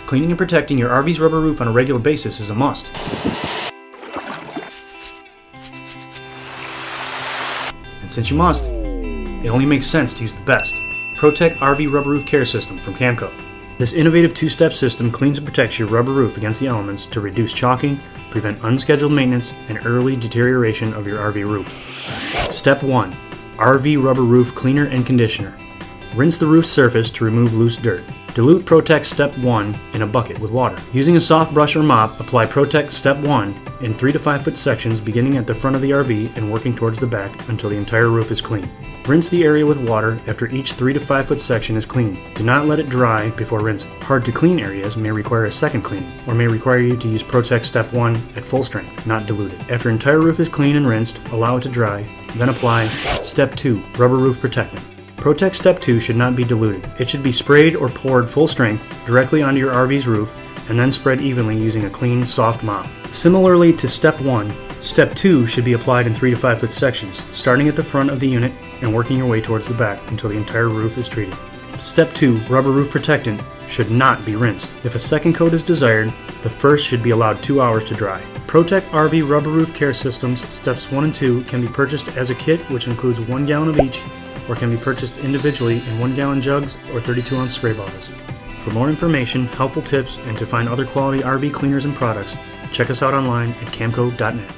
Cleaning and protecting your RV's rubber roof on a regular basis is a must. And since you must, it only makes sense to use the best Pro-Tec RV Rubber Roof Care System from Camco. This innovative two-step system cleans and protects your rubber roof against the elements to reduce chalking, prevent unscheduled maintenance, and early deterioration of your RV roof. Step 1. RV Rubber Roof Cleaner and Conditioner. Rinse the roof surface to remove loose dirt. Dilute Pro-Tec Step 1 in a bucket with water. Using a soft brush or mop, apply Pro-Tec Step 1 in 3 to 5 foot sections beginning at the front of the RV and working towards the back until the entire roof is clean. Rinse the area with water after each 3 to 5 foot section is clean. Do not let it dry before rinsing. Hard to clean areas may require a second cleaning, or may require you to use Pro-Tec Step 1 at full strength, not diluted. After entire roof is clean and rinsed, allow it to dry, then apply Step 2 Rubber Roof Protectant. Pro-Tec Step 2 should not be diluted. It should be sprayed or poured full strength directly onto your RV's roof and then spread evenly using a clean, soft mop. Similarly to Step 1, Step 2 should be applied in 3 to 5 foot sections, starting at the front of the unit and working your way towards the back until the entire roof is treated. Step 2, Rubber Roof Protectant, should not be rinsed. If a second coat is desired, the first should be allowed 2 hours to dry. Pro-Tec RV Rubber Roof Care Systems Steps 1 and 2 can be purchased as a kit, which includes 1 gallon of each, or can be purchased individually in 1 gallon jugs or 32 ounce spray bottles. For more information, helpful tips, and to find other quality RV cleaners and products, check us out online at camco.net.